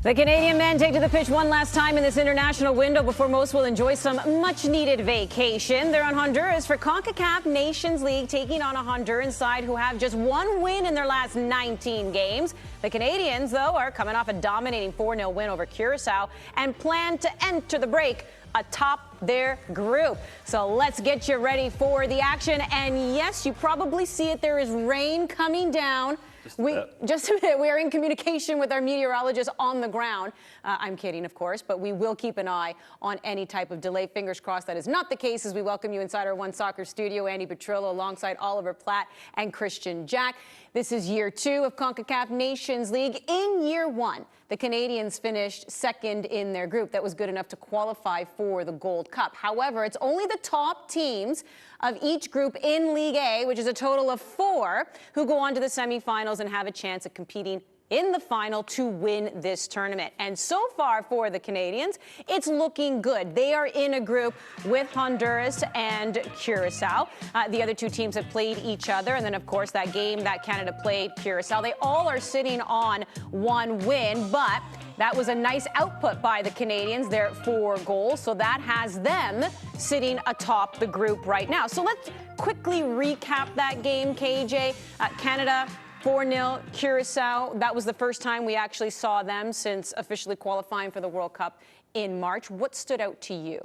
The Canadian men take to the pitch one last time in this international window before most will enjoy some much-needed vacation. They're on Honduras for Concacaf Nations League, taking on a Honduran side who have just one win in their last 19 games. The Canadians, though, are coming off a dominating 4-0 win over Curacao and plan to enter the break atop their group. So let's get you ready for the action. And yes, you probably see it. There is rain coming down. Just a minute. We are in communication with our meteorologist on the ground. I'm kidding, of course, but we will keep an eye on any type of delay. Fingers crossed that is not the case as we welcome you inside our OneSoccer studio. Andy Petrillo alongside Oliver Platt and Christian Jack. This is year 2 of Concacaf Nations League. In year 1, the Canadians finished second in their group. That was good enough to qualify for the Gold Cup. However, it's only the top teams of each group in League A, which is a total of 4, who go on to the semifinals and have a chance at competing in the final to win this tournament. And so far for the Canadians, it's looking good. They are in a group with Honduras and Curacao. The other 2 teams have played each other. And then, of course, that game that Canada played, Curacao, they all are sitting on 1 win. But that was a nice output by the Canadians, their 4 goals. So that has them sitting atop the group right now. So let's quickly recap that game, KJ. Canada 4-0, Curacao. That was the first time we actually saw them since officially qualifying for the World Cup in March. What stood out to you?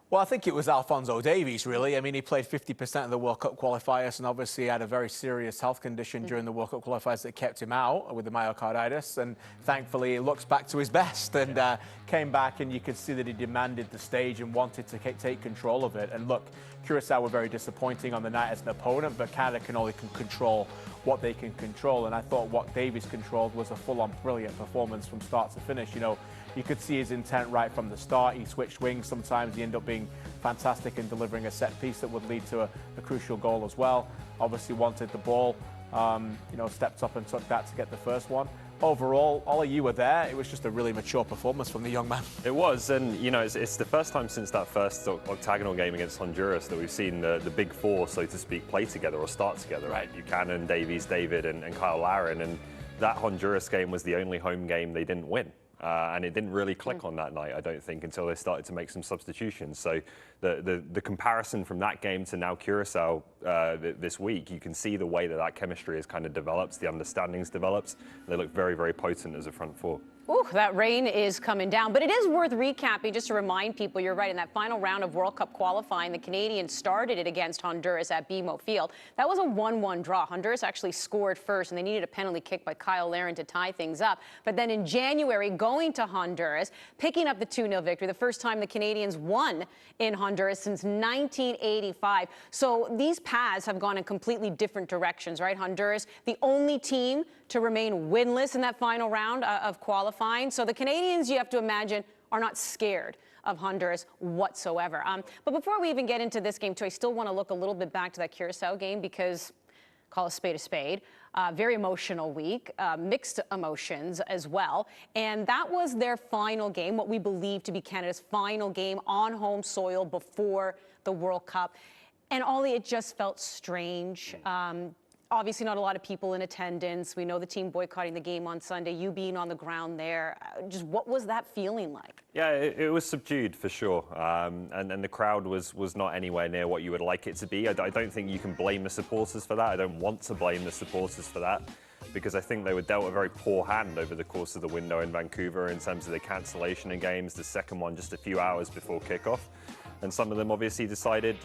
Well, I think it was Alphonso Davies, really. I mean, he played 50% of the World Cup qualifiers and obviously had a very serious health condition during the World Cup qualifiers that kept him out with the myocarditis. And thankfully, he looks back to his best and came back, and you could see that he demanded the stage and wanted to take control of it. And look, Curacao were very disappointing on the night as an opponent, but Canada can only control what they can control. And I thought what Davies controlled was a full-on brilliant performance from start to finish. You know, you could see his intent right from the start. He switched wings. Sometimes he ended up being fantastic in delivering a set piece that would lead to a crucial goal as well. Obviously wanted the ball, you know, stepped up and took that to get the first one. Overall, Ollie, you were there. It was just a really mature performance from the young man. It was, and you know, it's the first time since that first octagonal game against Honduras that we've seen the big 4, so to speak, play together or start together. Right? Buchanan, Davies, David, and Kyle Larin, and that Honduras game was the only home game they didn't win. And it didn't really click on that night, I don't think, until they started to make some substitutions. So the comparison from that game to now Curacao this week, you can see the way that chemistry has kind of developed, the understanding's developed. They look very, very potent as a front 4. Ooh, that rain is coming down. But it is worth recapping just to remind people, you're right, in that final round of World Cup qualifying, the Canadians started it against Honduras at BMO Field. That was a 1-1 draw. Honduras actually scored first, and they needed a penalty kick by Kyle Larin to tie things up. But then in January, going to Honduras, picking up the 2-0 victory, the first time the Canadians won in Honduras since 1985. So these paths have gone in completely different directions, right? Honduras, the only team to remain winless in that final round of qualifying. So the Canadians, you have to imagine, are not scared of Honduras whatsoever. But before we even get into this game, too, I still want to look a little bit back to that Curacao game because, call a spade, very emotional week, mixed emotions as well. And that was their final game, what we believe to be Canada's final game on home soil before the World Cup. And Ollie, it just felt strange. Obviously not a lot of people in attendance. We know the team boycotting the game on Sunday, you being on the ground there. Just what was that feeling like? Yeah, it was subdued for sure. And the crowd was not anywhere near what you would like it to be. I don't think you can blame the supporters for that. I don't want to blame the supporters for that, because I think they were dealt a very poor hand over the course of the window in Vancouver in terms of the cancellation of games, the second one just a few hours before kickoff. And some of them obviously decided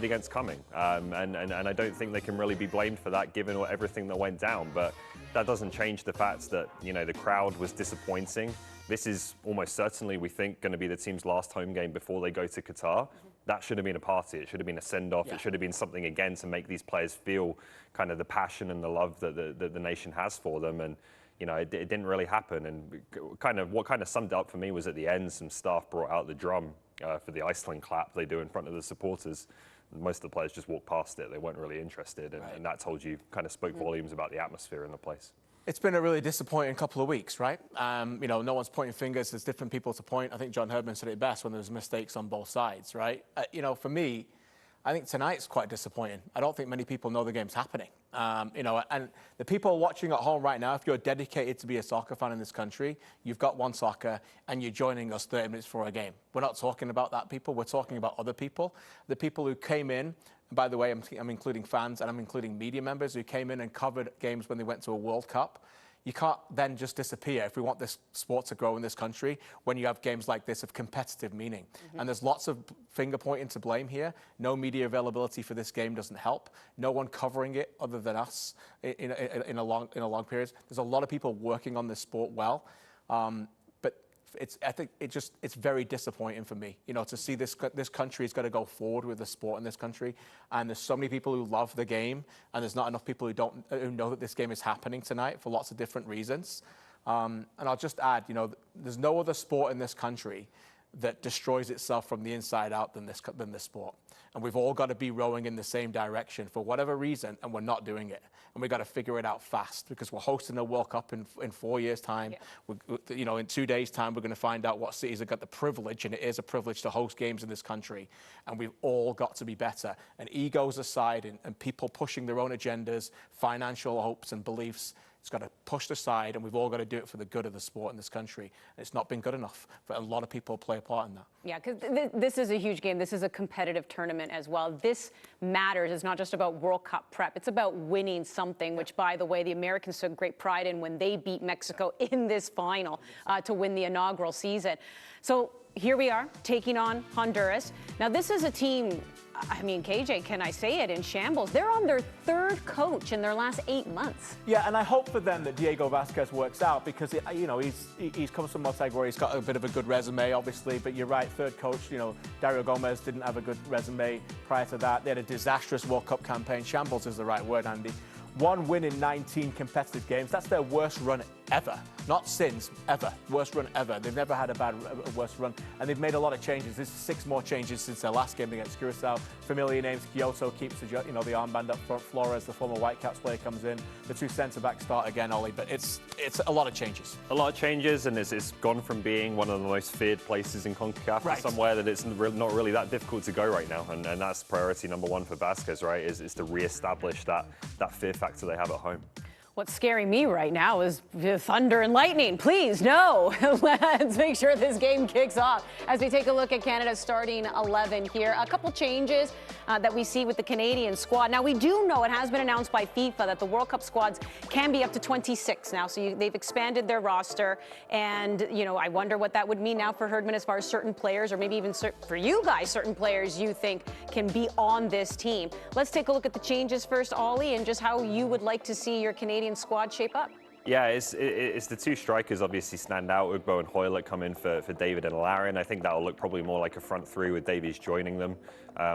against coming. And I don't think they can really be blamed for that given everything that went down. But that doesn't change the fact that, you know, the crowd was disappointing. This is almost certainly, we think, going to be the team's last home game before they go to Qatar. That should have been a party. It should have been a send-off. Yeah. It should have been something, again, to make these players feel kind of the passion and the love that the nation has for them. And, you know, it didn't really happen. And what kind of summed it up for me was at the end, some staff brought out the drum for the Iceland clap they do in front of the supporters. Most of the players just walked past it. They weren't really interested. And that told you, kind of spoke volumes about the atmosphere in the place. It's been a really disappointing couple of weeks, right? You know, no one's pointing fingers. There's different people to point. I think John Herdman said it best when there was mistakes on both sides, right? You know, for me, I think tonight's quite disappointing. I don't think many people know the game's happening. You know, and the people watching at home right now, if you're dedicated to be a soccer fan in this country, you've got OneSoccer and you're joining us 30 minutes for a game. We're not talking about that people. We're talking about other people. The people who came in, and by the way, I'm including fans and I'm including media members who came in and covered games when they went to a World Cup. You can't then just disappear if we want this sport to grow in this country when you have games like this of competitive meaning. And there's lots of finger pointing to blame here. No media availability for this game doesn't help. No one covering it other than us in a long period. There's a lot of people working on this sport well. I think it's very disappointing for me, you know, to see this country is going to go forward with the sport in this country, and there's so many people who love the game, and there's not enough people who know that this game is happening tonight for lots of different reasons. And I'll just add, you know, there's no other sport in this country that destroys itself from the inside out than this sport. And we've all got to be rowing in the same direction for whatever reason, and we're not doing it. And we've got to figure it out fast because we're hosting a World Cup in 4 years' time. Yeah. You know, in 2 days' time, we're going to find out what cities have got the privilege, and it is a privilege to host games in this country. And we've all got to be better. And egos aside, and people pushing their own agendas, financial hopes and beliefs, it's got to push aside, and we've all got to do it for the good of the sport in this country. And it's not been good enough for a lot of people to play a part in that. Yeah, because this is a huge game. This is a competitive tournament as well. This matters. It's not just about World Cup prep. It's about winning something, which, by the way, the Americans took great pride in when they beat Mexico in this final to win the inaugural season. So here we are taking on Honduras. Now, this is a team, I mean, KJ, can I say it, in shambles. They're on their third coach in their last 8 months. Yeah, and I hope for them that Diego Vasquez works out because, you know, he's comes from Montenegro. He's got a bit of a good resume, obviously, but you're right, third coach, you know, Dario Gomez didn't have a good resume prior to that. They had a disastrous World Cup campaign. Shambles is the right word, Andy. 1 win in 19 competitive games. That's their worst run ever. Not since, ever. Worst run ever. They've never had a worst run. And they've made a lot of changes. There's 6 more changes since their last game against Curacao. Familiar names. Kyoto keeps the armband up front. Flores, the former Whitecaps player, comes in. The 2 centre-backs start again, Ollie. But it's a lot of changes. A lot of changes, and it's gone from being one of the most feared places in Concacaf to somewhere that it's not really that difficult to go right now. And that's priority number 1 for Vasquez, right, is to re-establish that fear factor they have at home. What's scaring me right now is thunder and lightning. Please, no. Let's make sure this game kicks off as we take a look at Canada's starting 11 here. A couple changes that we see with the Canadian squad. Now, we do know it has been announced by FIFA that the World Cup squads can be up to 26 now. So they've expanded their roster. And, you know, I wonder what that would mean now for Herdman as far as certain players, or maybe even for you guys, certain players you think can be on this team. Let's take a look at the changes first, Ollie, and just how you would like to see your Canadian squad shape up. Yeah, it's the 2 strikers obviously stand out. Ugbo and Hoylett come in for David and Larin. I think that'll look probably more like a front 3 with Davies joining them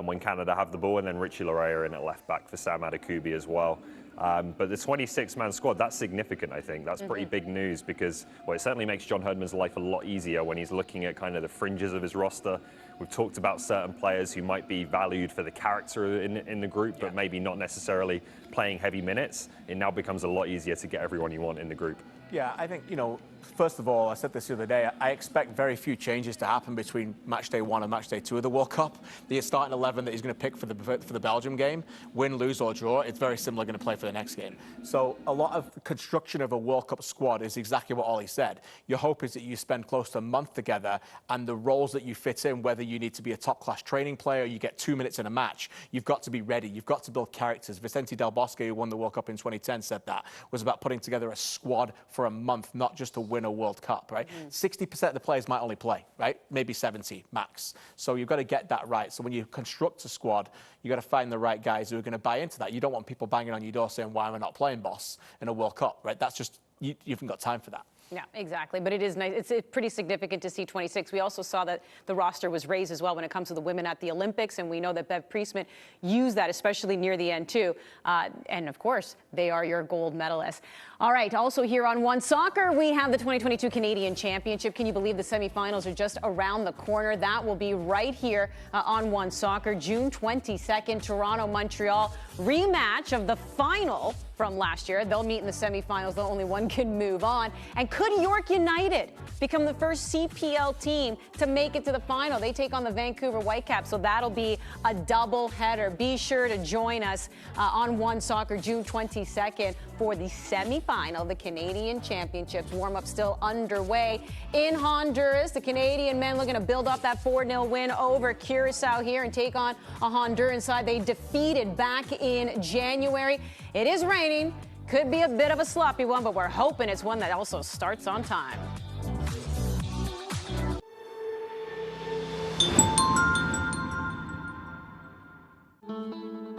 when Canada have the ball, and then Richie Laryea in at left back for Sam Adekubi as well. But the 26-man squad, that's significant, I think. That's pretty big news because, well, it certainly makes John Herdman's life a lot easier when he's looking at kind of the fringes of his roster. We've talked about certain players who might be valued for the character in the group, but maybe not necessarily playing heavy minutes. It now becomes a lot easier to get everyone you want in the group. Yeah, I think, you know, first of all, I said this the other day, I expect very few changes to happen between match day 1 and match day 2 of the World Cup. The starting 11 that he's going to pick for the Belgium game, win, lose or draw, it's very similar going to play for the next game. So a lot of the construction of a World Cup squad is exactly what Ollie said. Your hope is that you spend close to a month together, and the roles that you fit in, whether you need to be a top-class training player or you get 2 minutes in a match, you've got to be ready. You've got to build characters. Vicente Del Bosque, who won the World Cup in 2010, said that was about putting together a squad for a month, not just to win a World Cup, right? 60% of the players might only play, right? Maybe 70 max. So you've got to get that right. So when you construct a squad, you've got to find the right guys who are going to buy into that. You don't want people banging on your door saying, why am I not playing, boss, in a World Cup, right? That's just, you haven't got time for that. Yeah, exactly. But it is nice. It's pretty significant to see 26. We also saw that the roster was raised as well when it comes to the women at the Olympics. And we know that Bev Priestman used that, especially near the end, too. And, of course, they are your gold medalists. All right. Also here on OneSoccer, we have the 2022 Canadian Championship. Can you believe the semifinals are just around the corner? That will be right here on OneSoccer, June 22nd, Toronto, Montreal. Rematch of the final from last year. They'll meet in the semifinals, though only one can move on. And could York United become the first CPL team to make it to the final? They take on the Vancouver Whitecaps, so that'll be a double header. Be sure to join us on OneSoccer June 22nd for the semifinal, the Canadian Championships. Warm-up still underway in Honduras. The Canadian men looking to build up that 4-0 win over Curacao here and take on a Honduran side they defeated back in January. It is raining. Could be a bit of a sloppy one, but we're hoping it's one that also starts on time.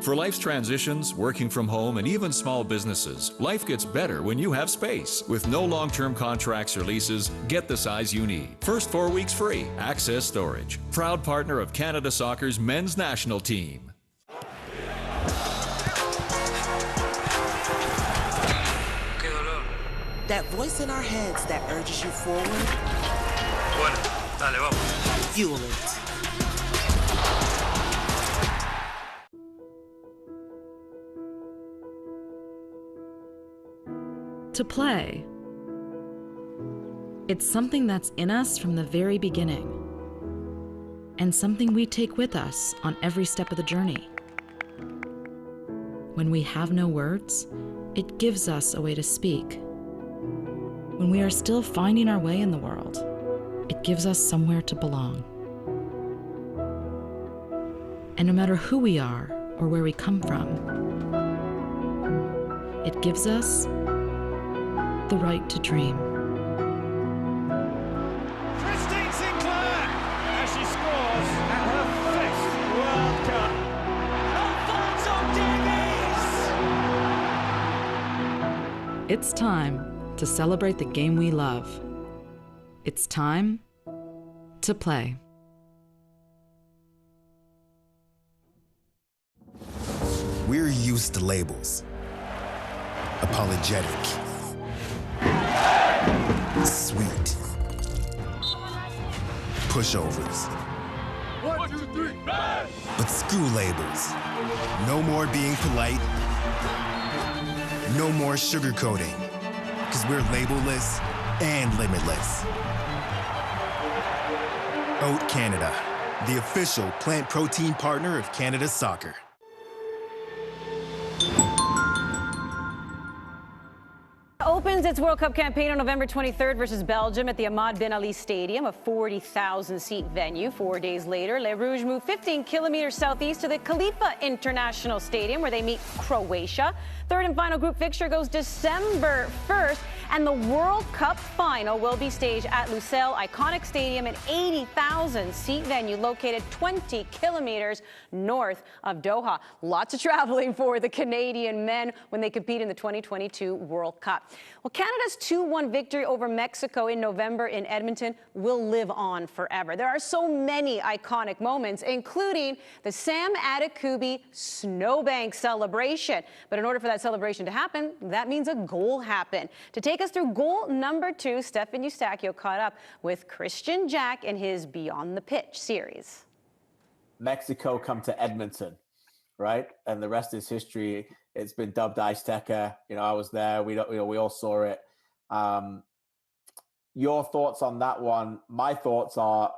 For life's transitions, working from home, and even small businesses, life gets better when you have space. With no long-term contracts or leases, get the size you need. First 4 weeks free. Access Storage. Proud partner of Canada Soccer's men's national team. That voice in our heads that urges you forward. Bueno, dale, vamos. Fuel it. To play. It's something that's in us from the very beginning, and something we take with us on every step of the journey. When we have no words, it gives us a way to speak. When we are still finding our way in the world, it gives us somewhere to belong. And no matter who we are or where we come from, it gives us the right to dream. Christine Sinclair as she scores at her 5th World Cup. Alphonso Davies! It's time to celebrate the game we love. It's time to play. We're used to labels. Apologetic. Sweet. Pushovers. 1, 2, 3, bang! But screw labels. No more being polite. No more sugarcoating. Because we're labelless and limitless. Oat Canada, the official plant protein partner of Canada Soccer. Opens its World Cup campaign on November 23rd versus Belgium at the Ahmad Bin Ali Stadium, a 40,000-seat venue. 4 days later, Les Rouges move 15 kilometers southeast to the Khalifa International Stadium, where they meet Croatia. Third and final group fixture goes December 1st, and the World Cup final will be staged at Lusail Iconic Stadium, an 80,000-seat venue located 20 kilometers north of Doha. Lots of traveling for the Canadian men when they compete in the 2022 World Cup. Well, Canada's 2-1 victory over Mexico in November in Edmonton will live on forever. There are so many iconic moments, including the Sam Adekubi Snowbank celebration. But in order for that celebration to happen, that means a goal happened. To take us through goal number 2, Stefan Eustáquio caught up with Christian Jack in his Beyond the Pitch series. Mexico come to Edmonton, right? And the rest is history. It's been dubbed Azteca. You know, I was there. We all saw it. Your thoughts on that one? My thoughts are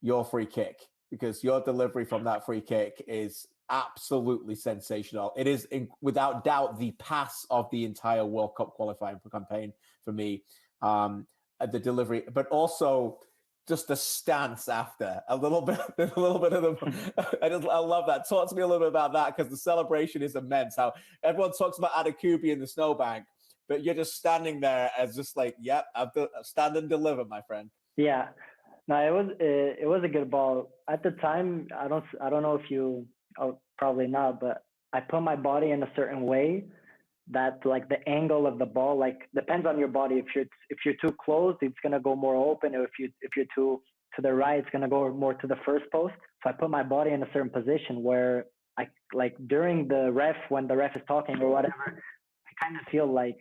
your free kick, because your delivery from that free kick is absolutely sensational. It is, without doubt, the pass of the entire World Cup qualifying campaign for me. The delivery, but also just the stance after a little bit of the. I love that. Talk to me a little bit about that, because the celebration is immense. How everyone talks about Adekubi in the snowbank, but you're just standing there as just like, yep, stand and deliver, my friend. Yeah, no, it was a good ball at the time. I don't know if you, probably not, but I put my body in a certain way that, like, the angle of the ball, like, depends on your body. If you're too close, it's gonna go more open. Or if you're too to the right, it's gonna go more to the first post. So I put my body in a certain position where I, like, during when the ref is talking or whatever, I kind of feel like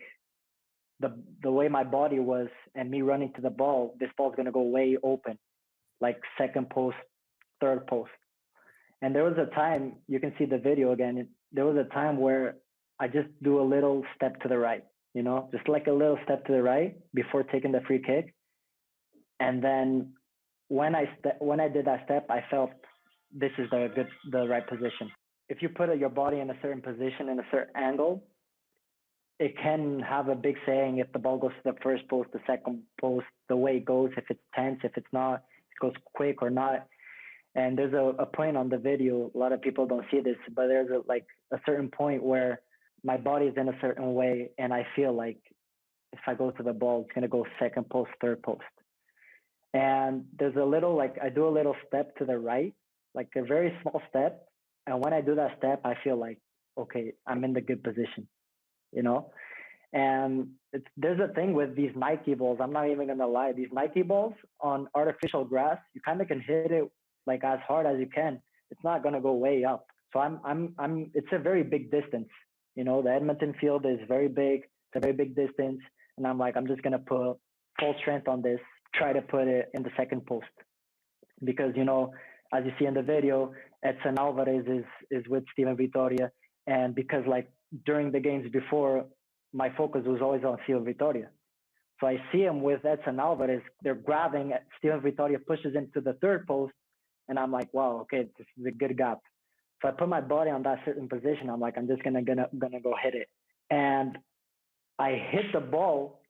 the way my body was and me running to the ball, this ball's gonna go way open, like second post, third post. And there was a time, you can see the video again, there was a time where I just do a little step to the right, you know, just like a little step to the right before taking the free kick. And then when I did that step, I felt this is the right position. If you put your body in a certain position, in a certain angle, it can have a big saying if the ball goes to the first post, the second post, the way it goes, if it's tense, if it's not, it goes quick or not. And there's a point on the video, a lot of people don't see this, but there's a certain point where my body is in a certain way, and I feel like if I go to the ball, it's going to go second post, third post. And there's a little, I do a little step to the right, like a very small step. And when I do that step, I feel like, okay, I'm in the good position, you know? And there's a thing with these Nike balls. I'm not even going to lie. These Nike balls on artificial grass, you kind of can hit it like as hard as you can. It's not going to go way up. So it's a very big distance. You know, the Edmonton field is very big. It's a very big distance. And I'm like, I'm just going to put full strength on this, try to put it in the second post. Because, you know, as you see in the video, Edson Alvarez is with Steven Vitória. And because during the games before, my focus was always on Steven Vitória. So I see him with Edson Alvarez. They're grabbing. Steven Vitória pushes into the third post. And I'm like, wow, okay, this is a good gap. So I put my body on that certain position. I'm like, I'm just gonna go hit it. And I hit the ball,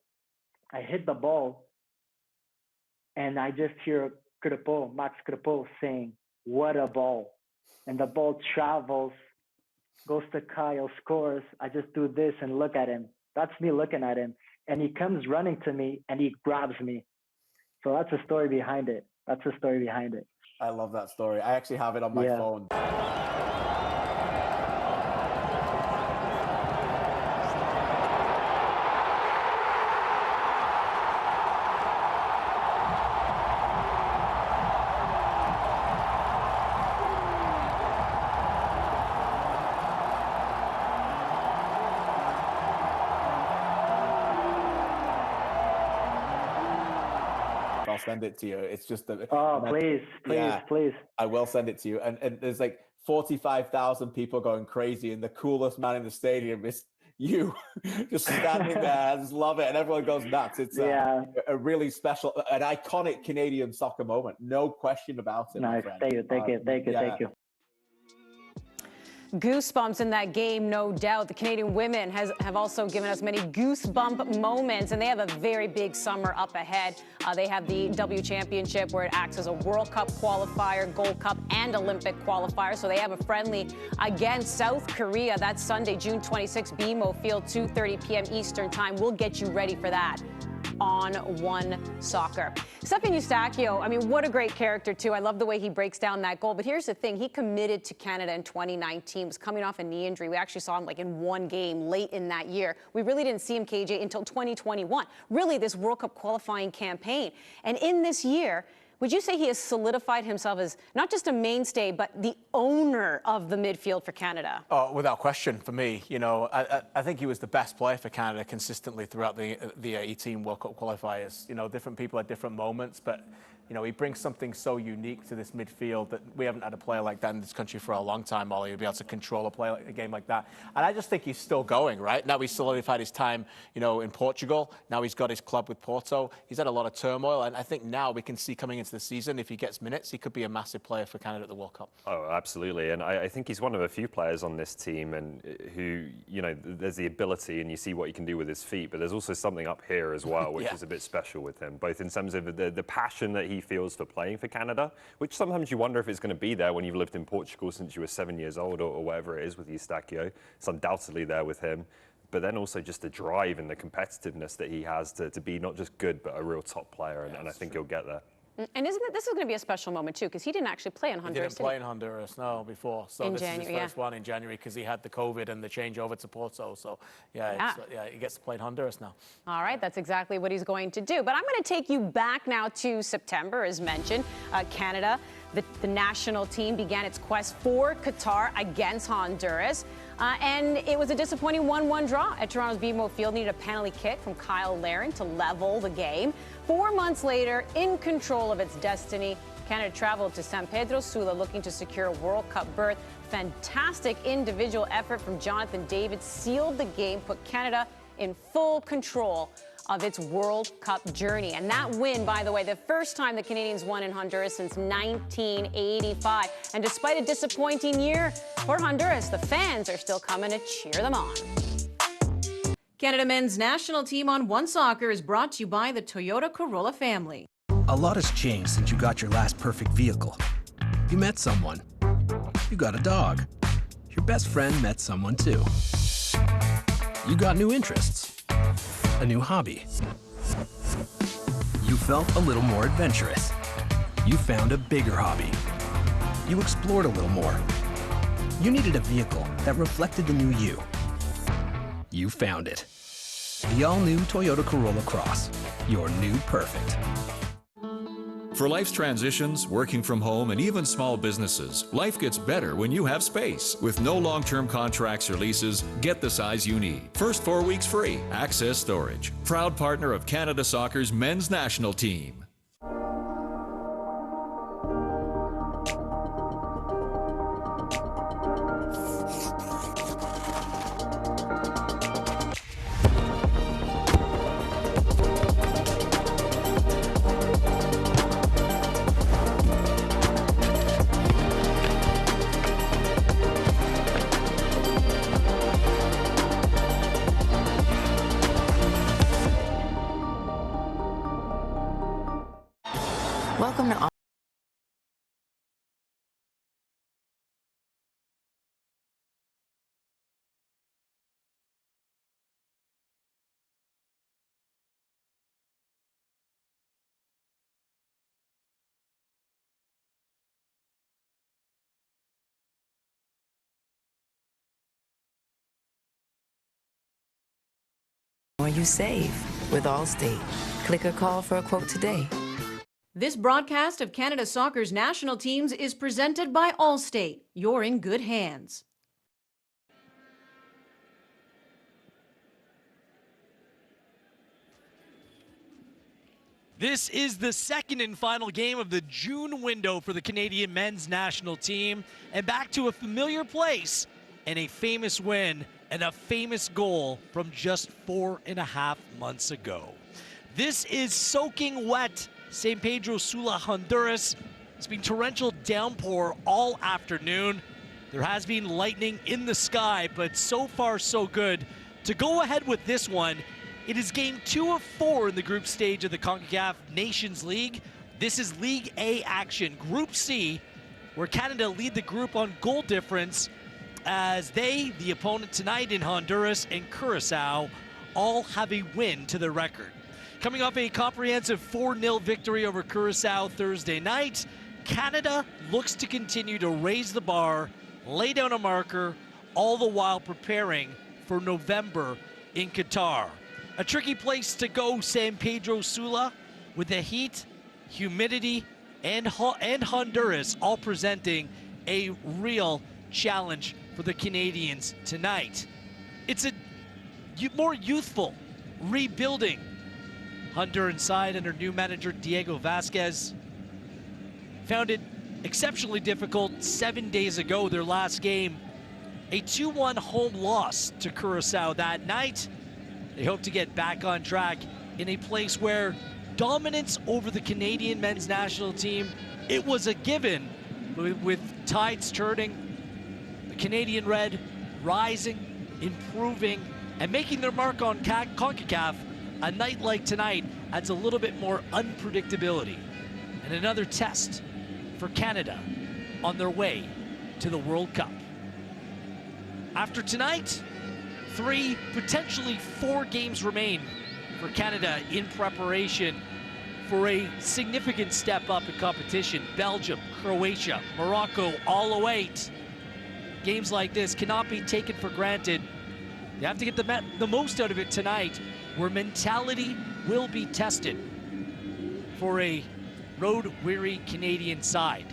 and I just hear Max Crepeau saying, what a ball. And the ball travels, goes to Kyle, scores. I just do this and look at him. That's me looking at him. And he comes running to me and he grabs me. So that's the story behind it. I love that story. I actually have it on my phone. I'll send it to you. It's just please. I will send it to you. And there's 45,000 people going crazy, and the coolest man in the stadium is you, just standing there. I just love it, and everyone goes nuts. It's a really special, an iconic Canadian soccer moment, no question about it. Nice, thank you. Goosebumps in that game, no doubt. The Canadian women have also given us many goosebump moments, and they have a very big summer up ahead. They have the W Championship, where it acts as a World Cup qualifier, Gold Cup, and Olympic qualifier. So they have a friendly against South Korea. That's Sunday, June 26, BMO Field, 2:30 p.m. Eastern Time. We'll get you ready for that on OneSoccer. Stephen Eustáquio, I mean, what a great character, too. I love the way he breaks down that goal. But here's the thing. He committed to Canada in 2019, was coming off a knee injury. We actually saw him in one game late in that year. We really didn't see him, KJ, until 2021. Really, this World Cup qualifying campaign. And in this year, would you say he has solidified himself as not just a mainstay, but the owner of the midfield for Canada? Oh, without question, for me. You know, I think he was the best player for Canada consistently throughout the 18 World Cup qualifiers. You know, different people at different moments, but you know, he brings something so unique to this midfield that we haven't had a player like that in this country for a long time, Ollie. He'll be able to control a game like that. And I just think he's still going, right? Now he's solidified his time, you know, in Portugal. Now he's got his club with Porto. He's had a lot of turmoil. And I think now we can see coming into the season, if he gets minutes, he could be a massive player for Canada at the World Cup. Oh, absolutely. And I think he's one of a few players on this team and who, you know, there's the ability and you see what he can do with his feet, but there's also something up here as well, which is a bit special with him, both in terms of the passion that he feels for playing for Canada, which sometimes you wonder if it's going to be there when you've lived in Portugal since you were 7 years old or whatever it is with Eustáquio. It's undoubtedly there with him. But then also just the drive and the competitiveness that he has to be not just good, but a real top player. And I think he'll get there. And isn't it, this is going to be a special moment, too, because he didn't actually play in Honduras. He didn't play in Honduras, no, before. So this is his first one in January because he had the COVID and the change over to Porto. So, he gets to play in Honduras now. All right, that's exactly what he's going to do. But I'm going to take you back now to September, as mentioned. Canada, the national team, began its quest for Qatar against Honduras. And it was a disappointing 1-1 draw at Toronto's BMO Field. Needed a penalty kick from Kyle Larin to level the game. 4 months later, in control of its destiny, Canada traveled to San Pedro Sula looking to secure a World Cup berth. Fantastic individual effort from Jonathan David sealed the game, put Canada in full control of its World Cup journey. And that win, by the way, the first time the Canadians won in Honduras since 1985. And despite a disappointing year for Honduras, the fans are still coming to cheer them on. Canada men's national team on OneSoccer is brought to you by the Toyota Corolla family. A lot has changed since you got your last perfect vehicle. You met someone. You got a dog. Your best friend met someone too. You got new interests. A new hobby. You felt a little more adventurous. You found a bigger hobby. You explored a little more. You needed a vehicle that reflected the new you. You found it. The all-new Toyota Corolla Cross. Your new perfect. For life's transitions, working from home, and even small businesses, life gets better when you have space. With no long-term contracts or leases, get the size you need. First 4 weeks free. Access Storage. Proud partner of Canada Soccer's men's national team. Welcome to more you save with Allstate. Click or call for a quote today. This broadcast of Canada Soccer's national teams is presented by Allstate. You're in good hands. This is the second and final game of the June window for the Canadian men's national team, and back to a familiar place and a famous win and a famous goal from just 4.5 months ago. This is soaking wet San Pedro Sula, Honduras. It's been torrential downpour all afternoon. There has been lightning in the sky, but so far so good. To go ahead with this one, it is game 2 of 4 in the group stage of the Concacaf Nations League. This is League A action, Group C, where Canada lead the group on goal difference as they, the opponent tonight in Honduras and Curacao, all have a win to their record. Coming off a comprehensive 4-0 victory over Curacao Thursday night, Canada looks to continue to raise the bar, lay down a marker, all the while preparing for November in Qatar. A tricky place to go, San Pedro Sula, with the heat, humidity, and Honduras all presenting a real challenge for the Canadians tonight. It's a more youthful, rebuilding Honduran side under new manager Diego Vasquez. Found it exceptionally difficult 7 days ago, their last game. A 2-1 home loss to Curacao that night. They hope to get back on track in a place where dominance over the Canadian men's national team, it was a given, with tides turning, the Canadian Red rising, improving, and making their mark on CONCACAF. A night like tonight adds a little bit more unpredictability and another test for Canada on their way to the World Cup. After tonight, 3, potentially 4 games remain for Canada in preparation for a significant step up in competition. Belgium, Croatia, Morocco, all await. Games like this cannot be taken for granted. You have to get the most out of it tonight, where mentality will be tested for a road-weary Canadian side.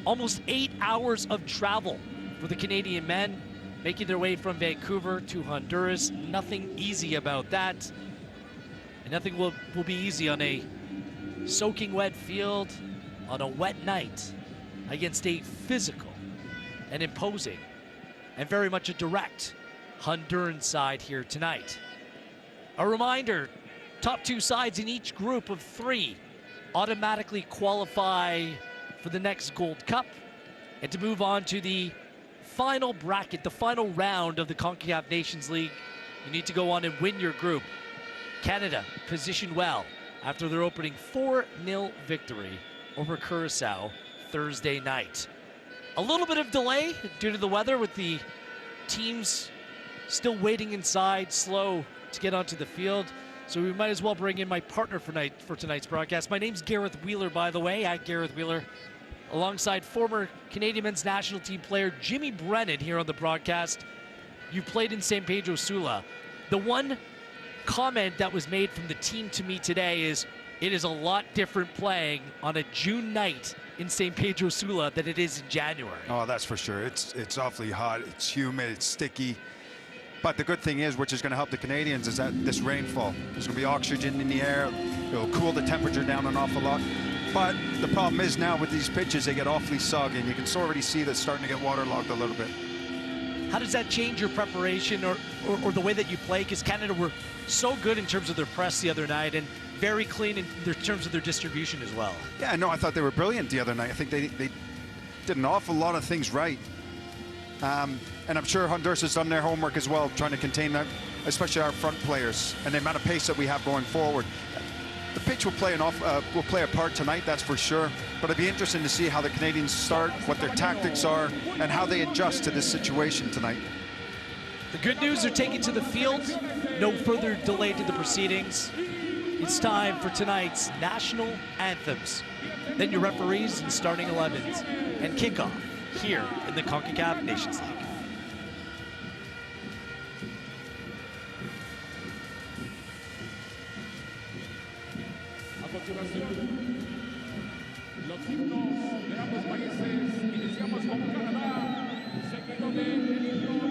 Almost 8 hours of travel for the Canadian men, making their way from Vancouver to Honduras. Nothing easy about that. And nothing will be easy on a soaking wet field, on a wet night against a physical and imposing and very much a direct Honduran side here tonight. A reminder, top 2 sides in each group of 3 automatically qualify for the next Gold Cup and to move on to the final bracket, the final round of the Concacaf Nations League. You need to go on and win your group. Canada positioned well after their opening 4-0 victory over Curacao Thursday night. A little bit of delay due to the weather, with the teams still waiting inside, slow to get onto the field. So we might as well bring in my partner for tonight's broadcast. My name's Gareth Wheeler, by the way, at Gareth Wheeler, alongside former Canadian men's national team player Jimmy Brennan here on the broadcast. You played in San Pedro Sula. The one comment that was made from the team to me today is it is a lot different playing on a June night in San Pedro Sula than it is in January. Oh, that's for sure. It's awfully hot, it's humid, it's sticky. But the good thing is, which is going to help the Canadians, is that this rainfall, there's going to be oxygen in the air. It'll cool the temperature down an awful lot. But the problem is now with these pitches, they get awfully soggy, and you can already see that starting to get waterlogged a little bit. How does that change your preparation or the way that you play? Because Canada were so good in terms of their press the other night and very clean in terms of their distribution as well. Yeah, no, I thought they were brilliant the other night. I think they did an awful lot of things right. And I'm sure Honduras has done their homework as well, trying to contain that, especially our front players and the amount of pace that we have going forward. The pitch will play a part tonight, that's for sure. But it'd be interesting to see how the Canadians start, what their tactics are, and how they adjust to this situation tonight. The good news, they're taking to the field. No further delay to the proceedings. It's time for tonight's national anthems. Then your referees and starting 11s and kickoff here in the Concacaf Nations League. Los himnos de ambos países. Iniciamos con Canadá, seguido del himno.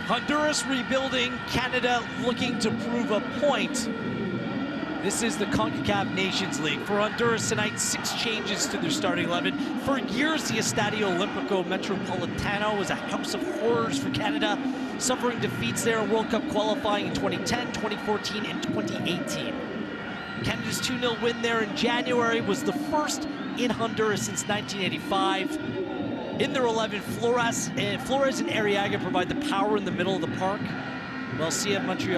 Honduras rebuilding, Canada looking to prove a point. This is the Concacaf Nations League. For Honduras tonight, 6 changes to their starting 11. For years, the Estadio Olimpico Metropolitano was a house of horrors for Canada, suffering defeats there in World Cup qualifying in 2010, 2014, and 2018. Canada's 2-0 win there in January was the first in Honduras since 1985. In their 11, Flores and Arriaga provide the power in the middle of the park, while CF Montreal